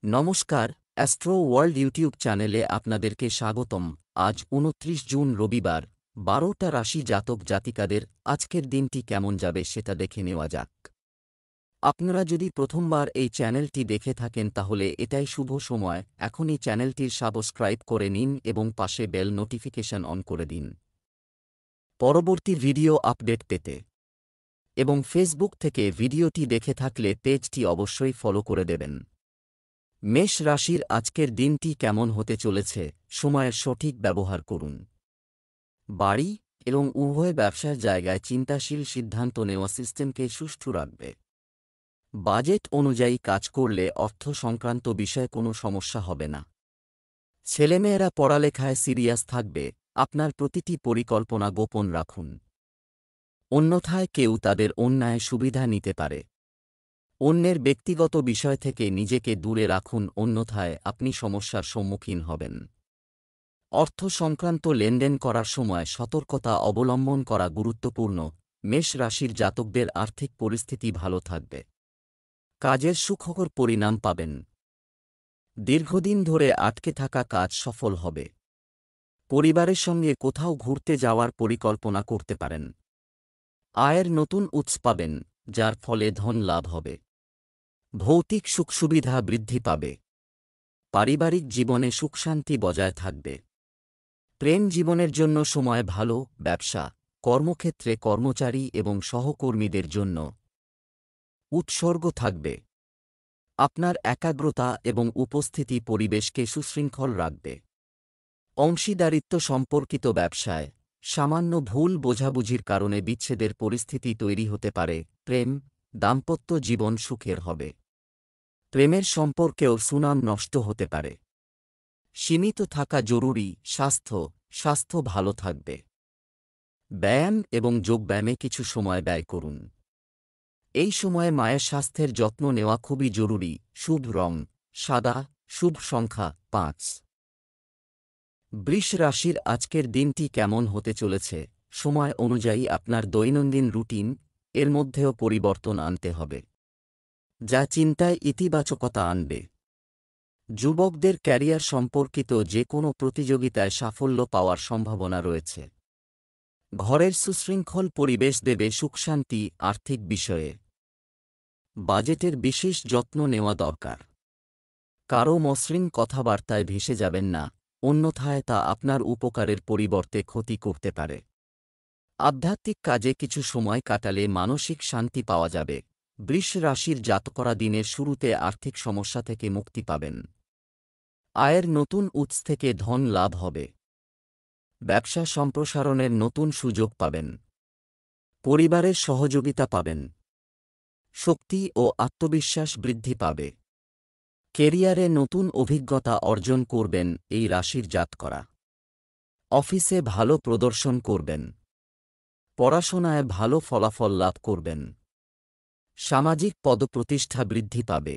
নমস্কার, astro world YouTube চ্যানেলে আপনাদেরকে স্বাগতম। আজ ২৯ জুন রবিবার, ১২টা রাশি জাতক জাতিকাদের আজকের দিনটি কেমন যাবে সেটা দেখে নেওয়া যাক। আপনারা যদি প্রথমবার এই চ্যানেলটি দেখে থাকেন তাহলে এটাই শুভ সময়, এখনই চ্যানেলটির সাবস্ক্রাইব করে নিন এবং পাশে বেল নোটিফিকেশন অন করে দিন পরবর্তী ভিডিও আপডেট পেতে। এবং ফেসবুক থেকে ভিডিওটি দেখে থাকলে পেজটি অবশ্যই ফলো করে দেবেন। মেষ রাশির আজকের দিনটি কেমন হতে চলেছে, সময়ের সঠিক ব্যবহার করুন। বাড়ি এবং উভয় ব্যবসার জায়গায় চিন্তাশীল সিদ্ধান্ত নেওয়া সিস্টেমকে সুষ্ঠু রাখবে। বাজেট অনুযায়ী কাজ করলে অর্থ সংক্রান্ত বিষয়ে কোনো সমস্যা হবে না। ছেলেমেয়েরা পড়ালেখায় সিরিয়াস থাকবে, আপনার প্রতিটি পরিকল্পনা গোপন রাখুন। অন্যথায় কেউ তাদের অন্যায় সুবিধা নিতে পারে। অন্যের ব্যক্তিগত বিষয় থেকে নিজেকে দূরে রাখুন, অন্যথায় আপনি সমস্যার সম্মুখীন হবেন। অর্থ সংক্রান্ত লেনদেন করার সময় সতর্কতা অবলম্বন করা গুরুত্বপূর্ণ। মেষ রাশির জাতকদের আর্থিক পরিস্থিতি ভালো থাকবে। কাজের সুখকর পরিণাম পাবেন। দীর্ঘদিন ধরে আটকে থাকা কাজ সফল হবে। পরিবারের সঙ্গে কোথাও ঘুরতে যাওয়ার পরিকল্পনা করতে পারেন। আয়ের নতুন উৎস পাবেন, যার ফলে ধন লাভ হবে। ভৌতিক সুখসুবিধা বৃদ্ধি পাবে। পারিবারিক জীবনে সুখশান্তি বজায় থাকবে। প্রেম জীবনের জন্য সময় ভালো। ব্যবসা, কর্মক্ষেত্রে কর্মচারী এবং সহকর্মীদের জন্য উৎসর্গ থাকবে। আপনার একাগ্রতা এবং উপস্থিতি পরিবেশকে সুশৃঙ্খল রাখবে। অংশীদারিত্ব সম্পর্কিত ব্যবসায় সামান্য ভুল বোঝাবুঝির কারণে বিচ্ছেদের পরিস্থিতি তৈরি হতে পারে। প্রেম, দাম্পত্য জীবন সুখের হবে। প্রেমের সম্পর্কেও সুনাম নষ্ট হতে পারে। সীমিত থাকা জরুরি। স্বাস্থ্য ভালো থাকবে। ব্যায়াম এবং যোগব্যায়ামে কিছু সময় ব্যয় করুন। এই সময়ে মায়ের স্বাস্থ্যের যত্ন নেওয়া খুবই জরুরি। শুভ রং সাদা, শুভ সংখ্যা ৫। বৃষ রাশির আজকের দিনটি কেমন হতে চলেছে, সময় অনুযায়ী আপনার দৈনন্দিন রুটিন এর মধ্যেও পরিবর্তন আনতে হবে, যা চিন্তায় ইতিবাচকতা আনবে। যুবকদের ক্যারিয়ার সম্পর্কিত যে কোনো প্রতিযোগিতায় সাফল্য পাওয়ার সম্ভাবনা রয়েছে। ঘরের সুশৃঙ্খল পরিবেশ দেবে সুখশান্তি। আর্থিক বিষয়ে বাজেটের বিশেষ যত্ন নেওয়া দরকার। কারও মসৃণ কথাবার্তায় ভেসে যাবেন না, অন্যথায় তা আপনার উপকারের পরিবর্তে ক্ষতি করতে পারে। আধ্যাত্মিক কাজে কিছু সময় কাটালে মানসিক শান্তি পাওয়া যাবে। বৃষ রাশির জাতকরা দিনের শুরুতে আর্থিক সমস্যা থেকে মুক্তি পাবেন। আয়ের নতুন উৎস থেকে ধন লাভ হবে। ব্যবসা সম্প্রসারণের নতুন সুযোগ পাবেন। পরিবারের সহযোগিতা পাবেন। শক্তি ও আত্মবিশ্বাস বৃদ্ধি পাবে। কেরিয়ারে নতুন অভিজ্ঞতা অর্জন করবেন এই রাশির জাতকরা। অফিসে ভালো প্রদর্শন করবেন। পড়াশোনায় ভালো ফলাফল লাভ করবেন। সামাজিক পদপ্রতিষ্ঠা বৃদ্ধি পাবে।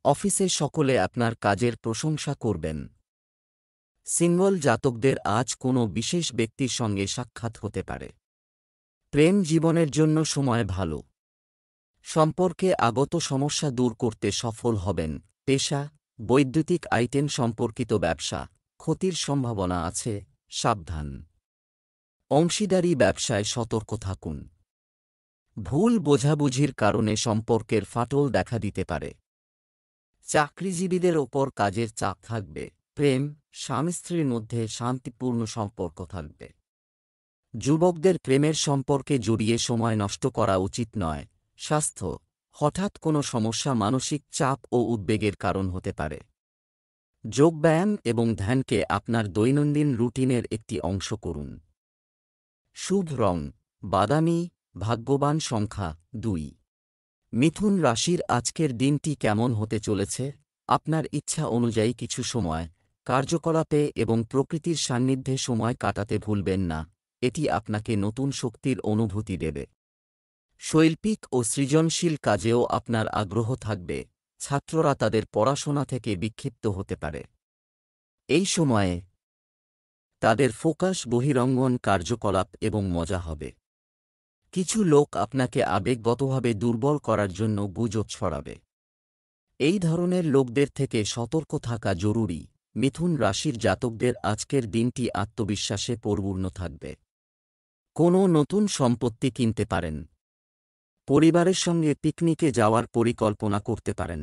অফিসে সকলে আপনার কাজের প্রশংসা করবেন। সিঙ্গল জাতকদের আজ কোনো বিশেষ ব্যক্তির সঙ্গে সাক্ষাৎ হতে পারে। প্রেম জীবনের জন্য সময় ভালো। সম্পর্কে আগত সমস্যা দূর করতে সফল হবেন। পেশা, বৈদ্যুতিক আইটেম সম্পর্কিত ব্যবসা, ক্ষতির সম্ভাবনা আছে, সাবধান। অংশীদারি ব্যবসায় সতর্ক থাকুন। ভুল বোঝাবুঝির কারণে সম্পর্কের ফাটল দেখা দিতে পারে। চাকরিজীবীদের ওপর কাজের চাপ থাকবে। প্রেম, স্বামী স্ত্রীর মধ্যে শান্তিপূর্ণ সম্পর্ক থাকবে। যুবকদের প্রেমের সম্পর্কে জড়িয়ে সময় নষ্ট করা উচিত নয়। স্বাস্থ্য, হঠাৎ কোনো সমস্যা মানসিক চাপ ও উদ্বেগের কারণ হতে পারে। যোগব্যায়াম এবং ধ্যানকে আপনার দৈনন্দিন রুটিনের একটি অংশ করুন। শুভ রং বাদামি, ভাগ্যবান সংখ্যা ২। মিথুন রাশির আজকের দিনটি কেমন হতে চলেছে, আপনার ইচ্ছা অনুযায়ী কিছু সময় কার্যকলাপে এবং প্রকৃতির সান্নিধ্যে সময় কাটাতে ভুলবেন না। এটি আপনাকে নতুন শক্তির অনুভূতি দেবে। শৈল্পিক ও সৃজনশীল কাজেও আপনার আগ্রহ থাকবে। ছাত্ররা তাদের পড়াশোনা থেকে বিক্ষিপ্ত হতে পারে। এই সময়ে তাদের ফোকাস বহিরঙ্গন কার্যকলাপ এবং মজা হবে। কিছু লোক আপনাকে আবেগগতভাবে দুর্বল করার জন্য গুজব ছড়াবে। এই ধরনের লোকদের থেকে সতর্ক থাকা জরুরি। মিথুন রাশির জাতকদের আজকের দিনটি আত্মবিশ্বাসে পরিপূর্ণ থাকবে। কোনো নতুন সম্পত্তি কিনতে পারেন। পরিবারের সঙ্গে পিকনিকে যাওয়ার পরিকল্পনা করতে পারেন।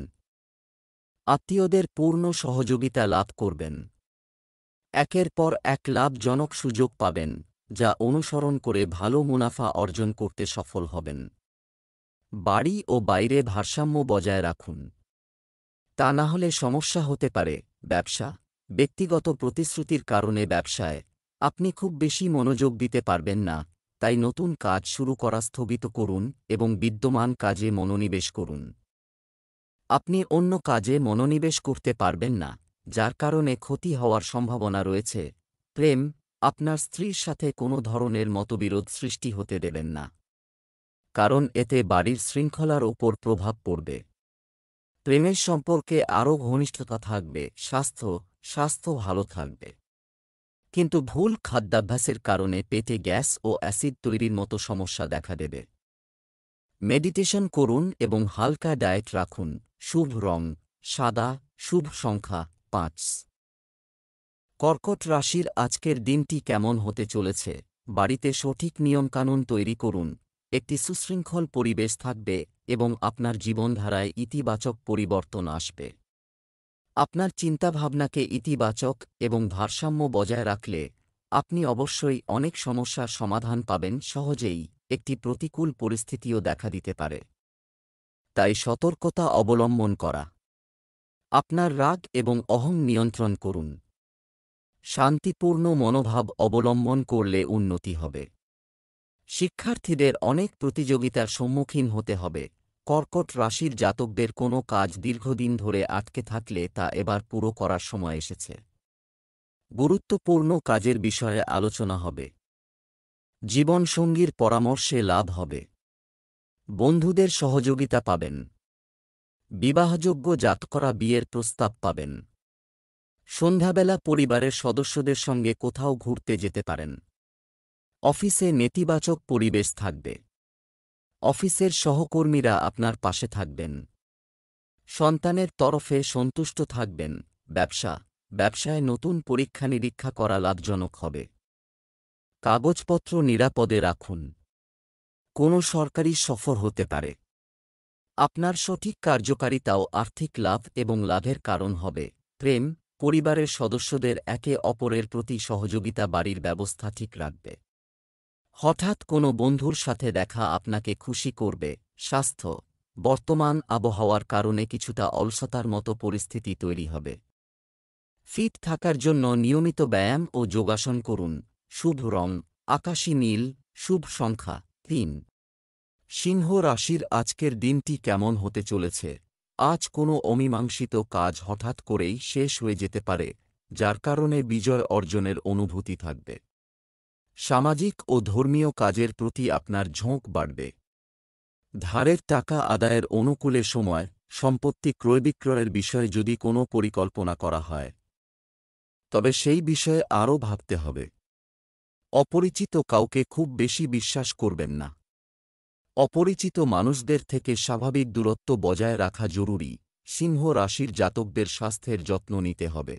আত্মীয়দের পূর্ণ সহযোগিতা লাভ করবেন। একের পর এক লাভজনক সুযোগ পাবেন, যা অনুসরণ করে ভালো মুনাফা অর্জন করতে সফল হবেন। বাড়ি ও বাইরে ভারসাম্য বজায় রাখুন। তা না হলে সমস্যা হতে পারে। ব্যবসা, ব্যক্তিগত প্রতিশ্রুতির কারণে ব্যবসায় আপনি খুব বেশি মনোযোগ দিতে পারবেন না, তাই নতুন কাজ শুরু করা স্থগিত করুন এবং বিদ্যমান কাজে মনোনিবেশ করুন। আপনি অন্য কাজে মনোনিবেশ করতে পারবেন না, যার কারণে ক্ষতি হওয়ার সম্ভাবনা রয়েছে। প্রেম, আপনার স্ত্রীর সাথে কোনো ধরনের মতবিরোধ সৃষ্টি হতে দেবেন না, কারণ এতে বাড়ির শৃঙ্খলার ওপর প্রভাব পড়বে। প্রেমের সম্পর্কে আরও ঘনিষ্ঠতা থাকবে। স্বাস্থ্য ভালো থাকবে, কিন্তু ভুল খাদ্যাভ্যাসের কারণে পেটে গ্যাস ও অ্যাসিড তৈরির মতো সমস্যা দেখা দেবে। মেডিটেশন করুন এবং হালকা ডায়েট রাখুন। শুভ রং সাদা, শুভ সংখ্যা 5। কর্কট রাশির আজকের দিনটি কেমন হতে চলেছে? বাড়িতে সঠিক নিয়মকানুন তৈরি করুন। একটি সুশৃঙ্খল পরিবেশ থাকবে এবং আপনার জীবনধারায় ইতিবাচক পরিবর্তন আসবে। আপনার চিন্তাভাবনাকে ইতিবাচক এবং ভারসাম্য বজায় রাখলে আপনি অবশ্যই অনেক সমস্যার সমাধান পাবেন সহজেই। একটি প্রতিকূল পরিস্থিতিও দেখা দিতে পারে, তাই সতর্কতা অবলম্বন করা। আপনার রাগ এবং অহং নিয়ন্ত্রণ করুন। শান্তিপূর্ণ মনোভাব অবলম্বন করলে উন্নতি হবে। শিক্ষার্থীদের অনেক প্রতিযোগিতার সম্মুখীন হতে হবে। কর্কট রাশির জাতকদের কোনো কাজ দীর্ঘদিন ধরে আটকে থাকলে তা এবার পুরো করার সময় এসেছে। গুরুত্বপূর্ণ কাজের বিষয়ে আলোচনা হবে। জীবনসঙ্গীর পরামর্শে লাভ হবে। বন্ধুদের সহযোগিতা পাবেন। বিবাহযোগ্য জাতকরা বিয়ের প্রস্তাব পাবেন। সন্ধ্যাবেলা পরিবারের সদস্যদের সঙ্গে কোথাও ঘুরতে যেতে পারেন। অফিসে নেতিবাচক পরিবেশ থাকবে। অফিসের সহকর্মীরা আপনার পাশে থাকবেন। সন্তানের তরফে সন্তুষ্ট থাকবেন। ব্যবসায় নতুন পরীক্ষা নিরীক্ষা করা লাভজনক হবে। কাগজপত্র নিরাপদে রাখুন। কোনো সরকারি সফর হতে পারে। আপনার সঠিক কার্যকারিতাও আর্থিক লাভ এবং লাভের কারণ হবে। প্রেম, পরিবারের সদস্যদের একে অপরের প্রতি সহযোগিতা বাড়ির ব্যবস্থা ঠিক রাখবে। হঠাৎ কোনো বন্ধুর সাথে দেখা আপনাকে খুশি করবে। স্বাস্থ্য, বর্তমান আবহাওয়ার কারণে কিছুটা অলসতার মতো পরিস্থিতি তৈরি হবে। ফিট থাকার জন্য নিয়মিত ব্যায়াম ও যোগাসন করুন। শুভ রং আকাশী নীল, শুভ সংখ্যা 3। সিংহ রাশির আজকের দিনটি কেমন হতে চলেছে? আজ কোনো অমীমাংসিত কাজ হঠাৎ করেই শেষ হয়ে যেতে পারে, যার কারণে বিজয় অর্জনের অনুভূতি থাকবে। সামাজিক ও ধর্মীয় কাজের প্রতি আপনার ঝোঁক বাড়বে। ধারের টাকা আদায়ের অনুকূলে সময়। সম্পত্তি ক্রয়-বিক্রয়ের বিষয়ে যদি কোনো পরিকল্পনা করা হয়, তবে সেই বিষয়ে আরও ভাবতে হবে। অপরিচিত কাউকে খুব বেশি বিশ্বাস করবেন না। অপরিচিত মানুষদের থেকে স্বাভাবিক দূরত্ব বজায় রাখা জরুরি। সিংহ রাশির জাতকদের স্বাস্থ্যের যত্ন নিতে হবে।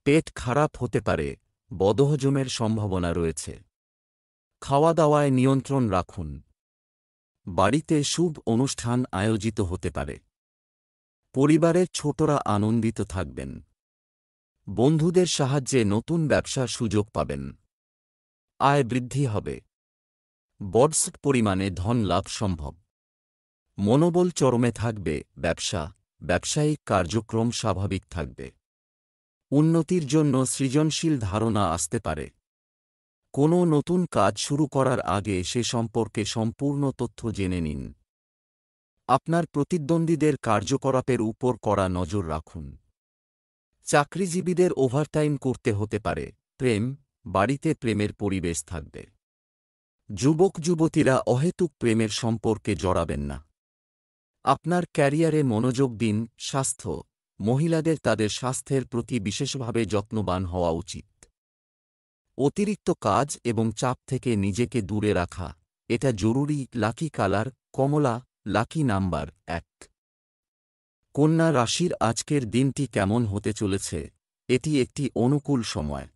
পেট খারাপ হতে পারে, বদহজমের সম্ভাবনা রয়েছে। খাওয়া দাওয়ায় নিয়ন্ত্রণ রাখুন। বাড়িতে শুভ অনুষ্ঠান আয়োজিত হতে পারে। পরিবারের ছোটরা আনন্দিত থাকবেন। বন্ধুদের সাহায্যে নতুন ব্যবসার সুযোগ পাবেন। আয় বৃদ্ধি হবে। বড়সড় পরিমাণে ধন লাভ সম্ভব। মনোবল চরমে থাকবে। ব্যবসায়িক কার্যক্রম স্বাভাবিক থাকবে। উন্নতির জন্য সৃজনশীল ধারণা আসতে পারে। কোনো নতুন কাজ শুরু করার আগে সে সম্পর্কে সম্পূর্ণ তথ্য জেনে নিন। আপনার প্রতিদ্বন্দ্বীদের কার্যকলাপের উপর কড়া নজর রাখুন। চাকরিজীবীদের ওভারটাইম করতে হতে পারে। প্রেম, বাড়িতে প্রেমের পরিবেশ থাকবে। যুবক যুবতীরা অহেতুক প্রেমের সম্পর্কে জড়াবেন না। আপনার ক্যারিয়ারে মনোযোগ দিন। স্বাস্থ্য, মহিলাদের তাদের স্বাস্থ্যের প্রতি বিশেষভাবে যত্নবান হওয়া উচিত। অতিরিক্ত কাজ এবং চাপ থেকে নিজেকে দূরে রাখা এটা জরুরি। লাকি কালার কমলা, লাকি নাম্বার 1। কন্যা রাশির আজকের দিনটি কেমন হতে চলেছে? এটি একটি অনুকূল সময়।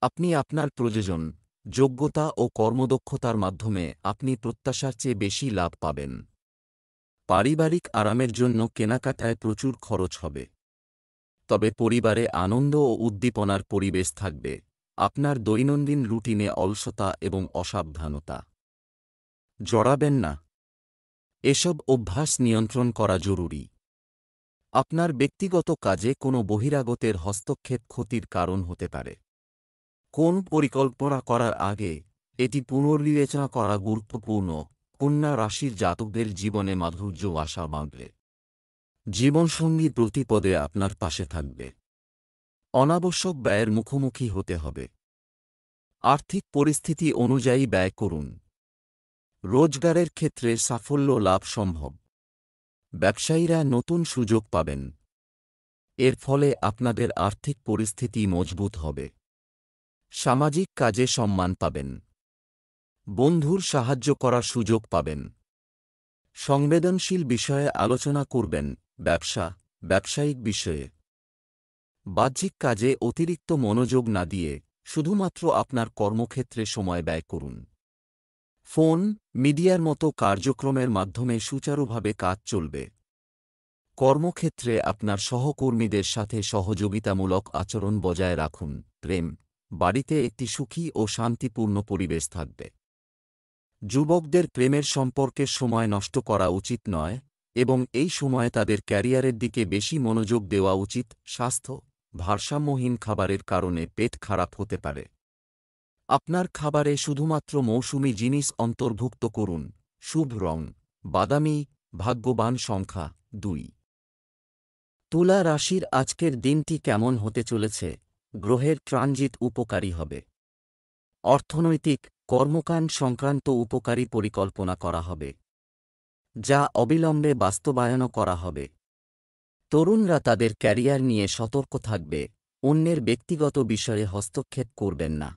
আপনি আপনার প্রয়োজন, যোগ্যতা ও কর্মদক্ষতার মাধ্যমে আপনি প্রত্যাশার চেয়ে বেশি লাভ পাবেন। পারিবারিক আরামের জন্য কেনাকাটায় প্রচুর খরচ হবে। তবে পরিবারে আনন্দ ও উদ্দীপনার পরিবেশ থাকবে। আপনার দৈনন্দিন রুটিনে অলসতা এবং অসাবধানতা জড়াবেন না। এসব অভ্যাস নিয়ন্ত্রণ করা জরুরি। আপনার ব্যক্তিগত কাজে কোনো বহিরাগতের হস্তক্ষেপ ক্ষতির কারণ হতে পারে। কোন পরিকল্পনা করার আগে এটি পুনর্বিবেচনা করা গুরুত্বপূর্ণ। কন্যা রাশির জাতকদের জীবনে মাধুর্য আশা বাঁধবে। জীবনসঙ্গী প্রতিপদে আপনার পাশে থাকবে। অনাবশ্যক ব্যয়ের মুখোমুখি হতে হবে। আর্থিক পরিস্থিতি অনুযায়ী ব্যয় করুন। রোজগারের ক্ষেত্রে সাফল্য লাভ সম্ভব। ব্যবসায়ীরা নতুন সুযোগ পাবেন। এর ফলে আপনাদের আর্থিক পরিস্থিতি মজবুত হবে। সামাজিক কাজে সম্মান পাবেন। বন্ধুর সাহায্য করার সুযোগ পাবেন। সংবেদনশীল বিষয়ে আলোচনা করবেন। ব্যবসায়িক বিষয়ে বাহ্যিক কাজে অতিরিক্ত মনোযোগ না দিয়ে শুধুমাত্র আপনার কর্মক্ষেত্রে সময় ব্যয় করুন। ফোন, মিডিয়ার মতো কার্যক্রমের মাধ্যমে সুচারুভাবে কাজ চলবে। কর্মক্ষেত্রে আপনার সহকর্মীদের সাথে সহযোগিতামূলক আচরণ বজায় রাখুন। বাড়িতে একটি সুখী ও শান্তিপূর্ণ পরিবেশ থাকবে। যুবকদের প্রেমের সম্পর্কের সময় নষ্ট করা উচিত নয় এবং এই সময়ে তাদের ক্যারিয়ারের দিকে বেশি মনোযোগ দেওয়া উচিত। স্বাস্থ্য, ভারসাম্যহীন খাবারের কারণে পেট খারাপ হতে পারে। আপনার খাবারে শুধুমাত্র মৌসুমী জিনিস অন্তর্ভুক্ত করুন। শুভ রং বাদামি। ভাগ্যবান সংখ্যা 2। তুলা রাশির আজকের দিনটি কেমন হতে চলেছে? গ্রহের ট্রানজিট উপকারী হবে। অর্থনৈতিক, কর্মকাণ্ড সংক্রান্ত উপকারী পরিকল্পনা করা হবে, যা অবিলম্বে বাস্তবায়নও করা হবে। তরুণরা তাদের ক্যারিয়ার নিয়ে সতর্ক থাকবে। অন্যের ব্যক্তিগত বিষয়ে হস্তক্ষেপ করবেন না।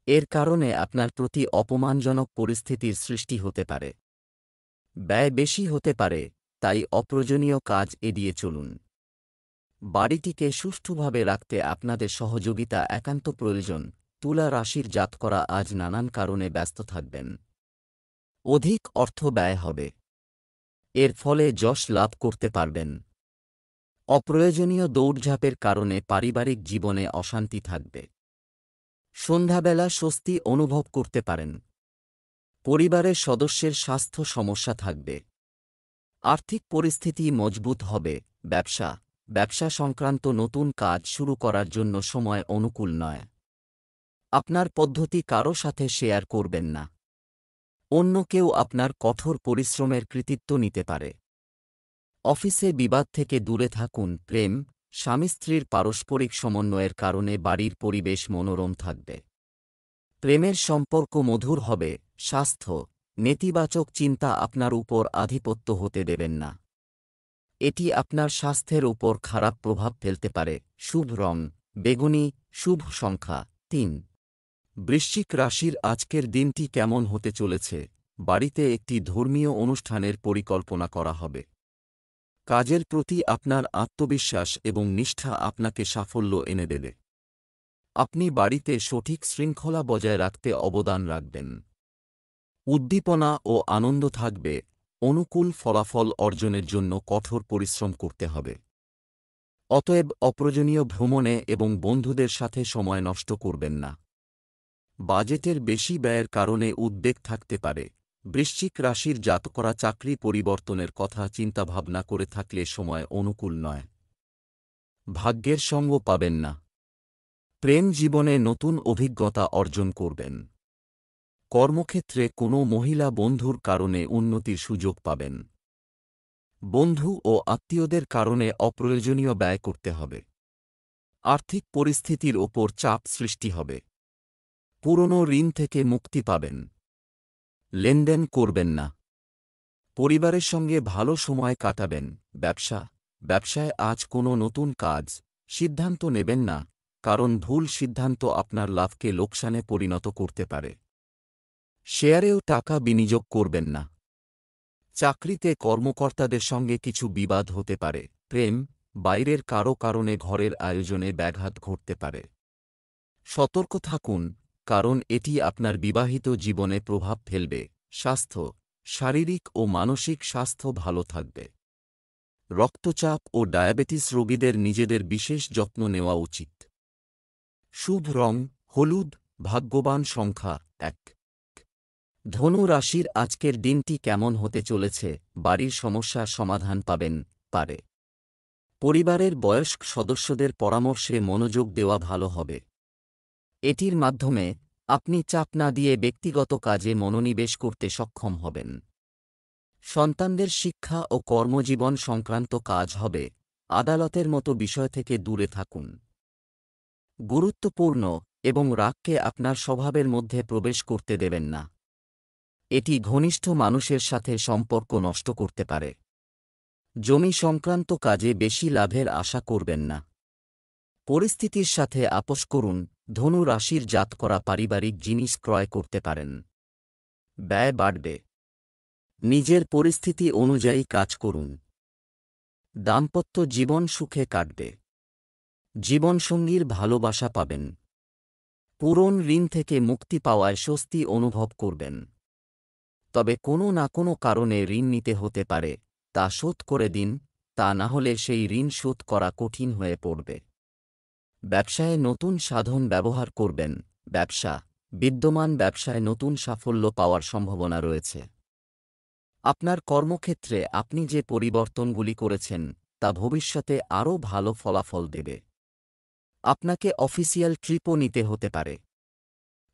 এর কারণে আপনার প্রতি অপমানজনক পরিস্থিতির সৃষ্টি হতে পারে। ব্যয় বেশি হতে পারে, তাই অপ্রয়োজনীয় কাজ এড়িয়ে চলুন। বাড়িটিকে সুষ্ঠুভাবে রাখতে আপনাদের সহযোগিতা একান্ত প্রয়োজন। তুলা রাশির জাতকরা আজ নানান কারণে ব্যস্ত থাকবেন। অধিক অর্থ ব্যয় হবে। এর ফলে যশ লাভ করতে পারবেন। অপ্রয়োজনীয় দৌড়ঝাঁপের কারণে পারিবারিক জীবনে অশান্তি থাকবে। সন্ধ্যাবেলা স্বস্তি অনুভব করতে পারেন। পরিবারের সদস্যের স্বাস্থ্য সমস্যা থাকবে। আর্থিক পরিস্থিতি মজবুত হবে। ব্যবসা সংক্রান্ত নতুন কাজ শুরু করার জন্য সময় অনুকূল নয়। আপনার পদ্ধতি কারো সাথে শেয়ার করবেন না। অন্য কেউ আপনার কঠোর পরিশ্রমের কৃতিত্ব নিতে পারে। অফিসে বিবাদ থেকে দূরে থাকুন। স্বামী স্ত্রীর পারস্পরিক সমন্বয়ের কারণে বাড়ির পরিবেশ মনোরম থাকবে। প্রেমের সম্পর্ক মধুর হবে। স্বাস্থ্য, নেতিবাচক চিন্তা আপনার উপর আধিপত্য হতে দেবেন না। এটি আপনার স্বাস্থ্যের উপর খারাপ প্রভাব ফেলতে পারে। শুভ রং বেগুনি। শুভ সংখ্যা 3। বৃশ্চিক রাশির আজকের দিনটি কেমন হতে চলেছে? বাড়িতে একটি ধর্মীয় অনুষ্ঠানের পরিকল্পনা করা হবে। কাজের প্রতি আপনার আত্মবিশ্বাস এবং নিষ্ঠা আপনাকে সাফল্য এনে দেবে। আপনি বাড়িতে সঠিক শৃঙ্খলা বজায় রাখতে অবদান রাখবেন। উদ্দীপনা ও আনন্দ থাকবে। অনুকূল ফলাফল অর্জনের জন্য কঠোর পরিশ্রম করতে হবে। অতএব অপ্রয়োজনীয় ভ্রমণে এবং বন্ধুদের সাথে সময় নষ্ট করবেন না। বাজেটের বেশি ব্যয়ের কারণে উদ্বেগ থাকতে পারে। বৃশ্চিক রাশির জাতকরা চাকরি পরিবর্তনের কথা চিন্তাভাবনা করে থাকলে সময় অনুকূল নয়। ভাগ্যের সঙ্গ পাবেন না। প্রেম জীবনে নতুন অভিজ্ঞতা অর্জন করবেন। কর্মক্ষেত্রে কোনো মহিলা বন্ধুর কারণে উন্নতির সুযোগ পাবেন। বন্ধু ও আত্মীয়দের কারণে অপ্রয়োজনীয় ব্যয় করতে হবে। আর্থিক পরিস্থিতির ওপর চাপ সৃষ্টি হবে। পুরনো ঋণ থেকে মুক্তি পাবেন। লেনদেন করবেন না। পরিবারের সঙ্গে ভালো সময় কাটাবেন। ব্যবসায় আজ কোনো নতুন কাজ সিদ্ধান্ত নেবেন না, কারণ ভুল সিদ্ধান্ত আপনার লাভকে লোকসানে পরিণত করতে পারে। শেয়ারেও টাকা বিনিয়োগ করবেন না। চাকরিতে কর্মকর্তাদের সঙ্গে কিছু বিবাদ হতে পারে। প্রেম, বাইরের কারো কারণে ঘরের আয়োজনে ব্যাঘাত ঘটতে পারে। সতর্ক থাকুন, কারণ এটি আপনার বিবাহিত জীবনে প্রভাব ফেলবে। স্বাস্থ্য, শারীরিক ও মানসিক স্বাস্থ্য ভালো থাকবে। রক্তচাপ ও ডায়াবেটিস রোগীদের নিজেদের বিশেষ যত্ন নেওয়া উচিত। শুভ রং হলুদ, ভাগ্যবান সংখ্যা 1। ধনু রাশির আজকের দিনটি কেমন হতে চলেছে? বাড়ির সমস্যার সমাধান পাবেন পারে। পরিবারের বয়স্ক সদস্যদের পরামর্শে মনোযোগ দেওয়া ভালো হবে। এটির মাধ্যমে আপনি চাপ না দিয়ে ব্যক্তিগত কাজে মনোনিবেশ করতে সক্ষম হবেন। সন্তানদের শিক্ষা ও কর্মজীবন সংক্রান্ত কাজ হবে। আদালতের মতো বিষয় থেকে দূরে থাকুন। গুরুত্বপূর্ণ এবং রাগকে আপনার স্বভাবের মধ্যে প্রবেশ করতে দেবেন না। এটি ঘনিষ্ঠ মানুষের সাথে সম্পর্ক নষ্ট করতে পারে। জমি সংক্রান্ত কাজে বেশি লাভের আশা করবেন না। পরিস্থিতির সাথে আপোস করুন। ধনু রাশির জাতকরা পারিবারিক জিনিস ক্রয় করতে পারেন। ব্যয় বাড়বে। নিজের পরিস্থিতি অনুযায়ী কাজ করুন। দাম্পত্য জীবন সুখে কাটবে। জীবনসঙ্গীর ভালোবাসা পাবেন। পুরনো ঋণ থেকে মুক্তি পাওয়ায় স্বস্তি অনুভব করবেন। তবে কোনো না কোনো কারণে ঋণ নিতে হতে পারে, তা শোধ করে দিন, তা না হলে সেই ঋণ শোধ করা কঠিন হয়ে পড়বে। ব্যবসায়ে নতুন সাধন ব্যবহার করবেন। ব্যবসা, বিদ্যমান ব্যবসায় নতুন সাফল্য পাওয়ার সম্ভাবনা রয়েছে। আপনার কর্মক্ষেত্রে আপনি যে পরিবর্তনগুলি করেছেন তা ভবিষ্যতে আরও ভালো ফলাফল দেবে। আপনাকে অফিসিয়াল ট্রিপও নিতে হতে পারে।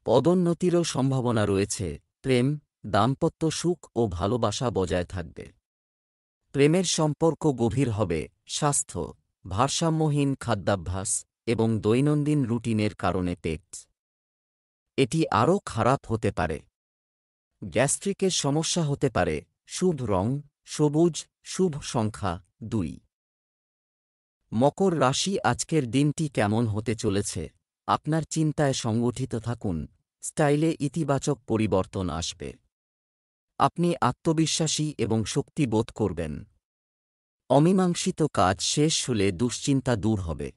পদোন্নতিরও সম্ভাবনা রয়েছে। প্রেম, দাম্পত্য সুখ ও ভালোবাসা বজায় থাকবে। প্রেমের সম্পর্ক গভীর হবে। স্বাস্থ্য, ভারসাম্যহীন খাদ্যাভ্যাস এবং দৈনন্দিন রুটিনের কারণে পেট এটি আরও খারাপ হতে পারে। গ্যাস্ট্রিকের সমস্যা হতে পারে। শুভ রং সবুজ, শুভ সংখ্যা 2। মকর রাশি আজকের দিনটি কেমন হতে চলেছে? আপনার চিন্তায় সংগঠিত থাকুন। স্টাইলে ইতিবাচক পরিবর্তন আসবে। আপনি আত্মবিশ্বাসী এবং শক্তি বোধ করবেন। অমীমাংসিত কাজ শেষ হলে দুশ্চিন্তা দূর হবে।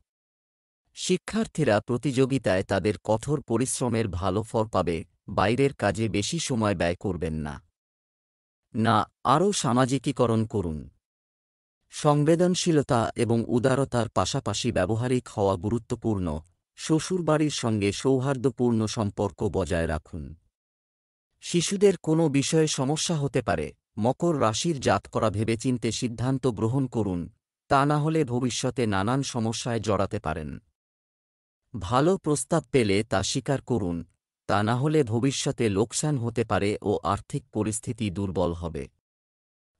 শিক্ষার্থীরা প্রতিযোগিতায় তাদের কঠোর পরিশ্রমের ভালো ফল পাবে। বাইরের কাজে বেশি সময় ব্যয় করবেন না। আরও সামাজিকীকরণ করুন। সংবেদনশীলতা এবং উদারতার পাশাপাশি ব্যবহারিক হওয়া গুরুত্বপূর্ণ। শ্বশুরবাড়ির সঙ্গে সৌহার্দ্যপূর্ণ সম্পর্ক বজায় রাখুন। শিশুদের কোনো বিষয়ে সমস্যা হতে পারে। মকর রাশির জাতকরা ভেবেচিন্তে সিদ্ধান্ত গ্রহণ করুন, তা না হলে ভবিষ্যতে নানান সমস্যায় জড়াতে পারেন। ভালো প্রস্তাব পেলে তা স্বীকার করুন, তা না হলে ভবিষ্যতে লোকসান হতে পারে ও আর্থিক পরিস্থিতি দুর্বল হবে।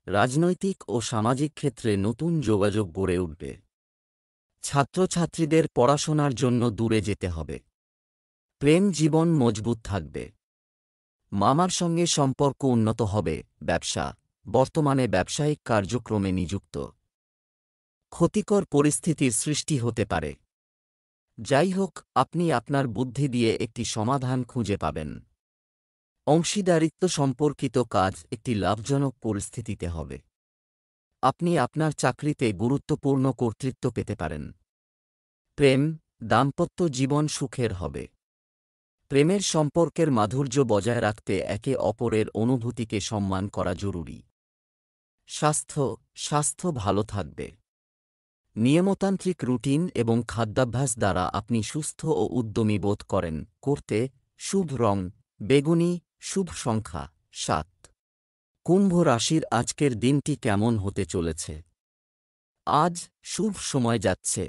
রাজনৈতিক ও সামাজিক ক্ষেত্রে নতুন যোগাযোগ গড়ে উঠবে। ছাত্রছাত্রীদের পড়াশোনার জন্য দূরে যেতে হবে। প্রেম জীবন মজবুত থাকবে। মামার সঙ্গে সম্পর্ক উন্নত হবে। ব্যবসা, বর্তমানে ব্যবসায়িক কার্যক্রমে নিযুক্ত। ক্ষতিকর পরিস্থিতির সৃষ্টি হতে পারে। যাই হোক, আপনি আপনার বুদ্ধি দিয়ে একটি সমাধান খুঁজে পাবেন। অংশীদারিত্ব সম্পর্কিত কাজ একটি লাভজনক পরিস্থিতিতে হবে। আপনি আপনার চাকরিতে গুরুত্বপূর্ণ কর্তৃত্ব পেতে পারেন। প্রেম, দাম্পত্য জীবন সুখের হবে। প্রেমের সম্পর্কের মাধুর্য বজায় রাখতে একে অপরের অনুভূতিকে সম্মান করা জরুরি। স্বাস্থ্য ভালো থাকবে। নিয়মতান্ত্রিক রুটিন এবং খাদ্যাভ্যাস দ্বারা আপনি সুস্থ ও উদ্যমী বোধ করেন। শুভ রং বেগুনি, শুভ সংখ্যা 7। কুম্ভ রাশির আজকের দিনটি কেমন হতে চলেছে? আজ শুভ সময় যাচ্ছে।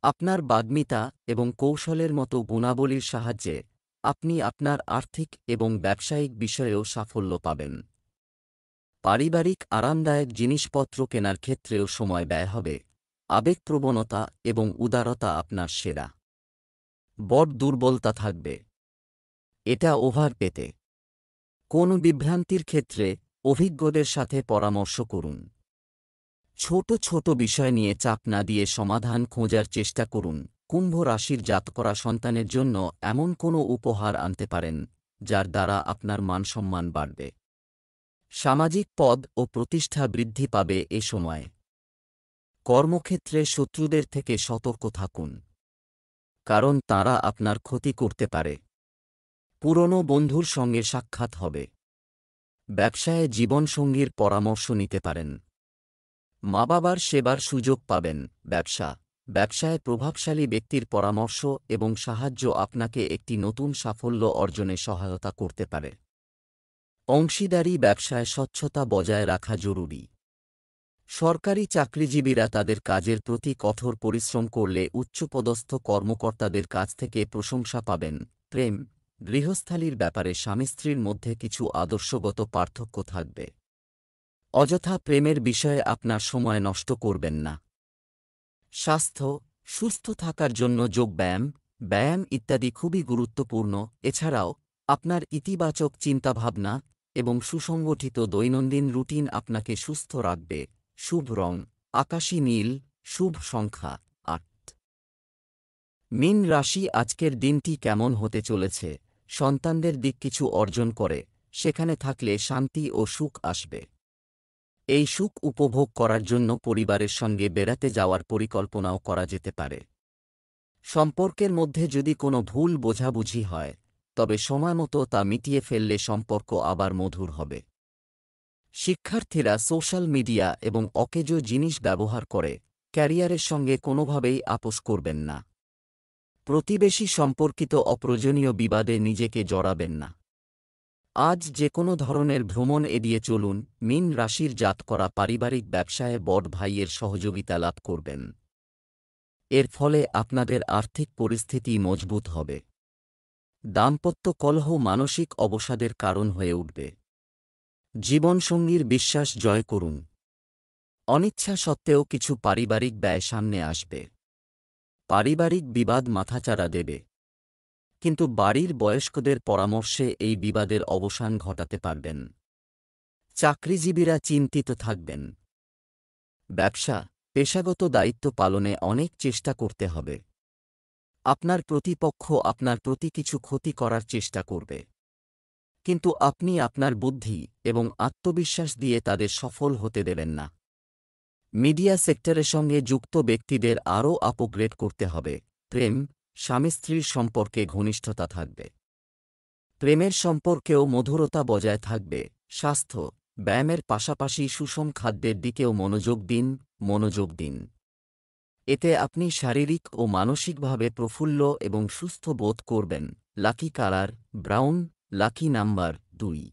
আপনার বাগ্মিতা এবং কৌশলের মতো গুণাবলীর সাহায্যে আপনি আপনার আর্থিক এবং ব্যবসায়িক বিষয়েও সাফল্য পাবেন। পারিবারিক আরামদায়ক জিনিসপত্র কেনার ক্ষেত্রেও সময় ব্যয় হবে। আবেগপ্রবণতা এবং উদারতা আপনার সেরা। বড় দুর্বলতা থাকবে। এটা ওভার পেতে কোন বিভ্রান্তির ক্ষেত্রে অভিজ্ঞদের সাথে পরামর্শ করুন। ছোট ছোট বিষয় নিয়ে চাপ না দিয়ে সমাধান খোঁজার চেষ্টা করুন। কুম্ভ রাশির জাতকরা সন্তানের জন্য এমন কোনো উপহার আনতে পারেন যার দ্বারা আপনার মানসম্মান বাড়বে। সামাজিক পদ ও প্রতিষ্ঠা বৃদ্ধি পাবে এ সময়। কর্মক্ষেত্রে শত্রুদের থেকে সতর্ক থাকুন, কারণ তারা আপনার ক্ষতি করতে পারে। পুরনো বন্ধুর সঙ্গে সাক্ষাৎ হবে। ব্যবসায়ে জীবনসঙ্গীর পরামর্শ নিতে পারেন। মা বাবার সেবার সুযোগ পাবেন। ব্যবসায় প্রভাবশালী ব্যক্তির পরামর্শ এবং সাহায্য আপনাকে একটি নতুন সাফল্য অর্জনে সহায়তা করতে পারে। অংশীদারি ব্যবসায় স্বচ্ছতা বজায় রাখা জরুরি। সরকারি চাকরিজীবীরা তাদের কাজের প্রতি কঠোর পরিশ্রম করলে উচ্চপদস্থ কর্মকর্তাদের কাছ থেকে প্রশংসা পাবেন। প্রেম, গৃহস্থালির ব্যাপারে স্বামী স্ত্রীর মধ্যে কিছু আদর্শগত পার্থক্য থাকবে। অযথা প্রেমের বিষয়ে আপনার সময় নষ্ট করবেন না। স্বাস্থ্য, সুস্থ থাকার জন্য ব্যায়াম ইত্যাদি খুবই গুরুত্বপূর্ণ। এছাড়াও আপনার ইতিবাচক চিন্তাভাবনা এবং সুসংগঠিত দৈনন্দিন রুটিন আপনাকে সুস্থ রাখবে। শুভ রং আকাশী নীল, শুভ সংখ্যা ৮। মীন রাশি, আজকের দিনটি কেমন হতে চলেছে? সন্তানদের দিক কিছু অর্জন করে, সেখানে থাকলে শান্তি ও সুখ আসবে। এই সুখ উপভোগ করার জন্য পরিবারের সঙ্গে বেড়াতে যাওয়ার পরিকল্পনাও করা যেতে পারে। সম্পর্কের মধ্যে যদি কোনো ভুল বোঝাবুঝি হয়, তবে সময়মতো তা মিটিয়ে ফেললে সম্পর্ক আবার মধুর হবে। শিক্ষার্থীরা সোশ্যাল মিডিয়া এবং অকেজ জিনিস ব্যবহার করে ক্যারিয়ারের সঙ্গে কোনোভাবেই আপোস করবেন না। প্রতিবেশী সম্পর্কিত অপ্রয়োজনীয় বিবাদে নিজেকে জড়াবেন না। আজ যে কোনো ধরনের ভ্রমণ এড়িয়ে চলুন। মীন রাশির জাতকরা পারিবারিক ব্যবসায়ে বড় ভাইয়ের সহযোগিতা লাভ করবেন। এর ফলে আপনাদের আর্থিক পরিস্থিতি মজবুত হবে। দাম্পত্য কলহ মানসিক অবসাদের কারণ হয়ে উঠবে। জীবনসঙ্গীর বিশ্বাস জয় করুন। অনিচ্ছা সত্ত্বেও কিছু পারিবারিক ব্যয় সামনে আসবে। পারিবারিক বিবাদ মাথাচাড়া দেবে, কিন্তু বাড়ির বয়স্কদের পরামর্শে এই বিবাদের অবসান ঘটাতে পারবেন। চাকরিজীবীরা চিন্তিত থাকবেন। ব্যবসা, পেশাগত দায়িত্ব পালনে অনেক চেষ্টা করতে হবে। আপনার প্রতিপক্ষ আপনার প্রতি কিছু ক্ষতি করার চেষ্টা করবে, কিন্তু আপনি আপনার বুদ্ধি এবং আত্মবিশ্বাস দিয়ে তাদের সফল হতে দেবেন না। মিডিয়া সেক্টরের সঙ্গে যুক্ত ব্যক্তিদের আরও আপগ্রেড করতে হবে। প্রেম, স্বামী স্ত্রীর সম্পর্কে ঘনিষ্ঠতা থাকবে। প্রেমের সম্পর্কেও মধুরতা বজায় থাকবে। স্বাস্থ্য, ব্যায়ামের পাশাপাশি সুষম খাদ্যের দিকেও মনোযোগ দিন। এতে আপনি শারীরিক ও মানসিকভাবে প্রফুল্ল এবং সুস্থ বোধ করবেন। Lucky colour brown, lucky number 2।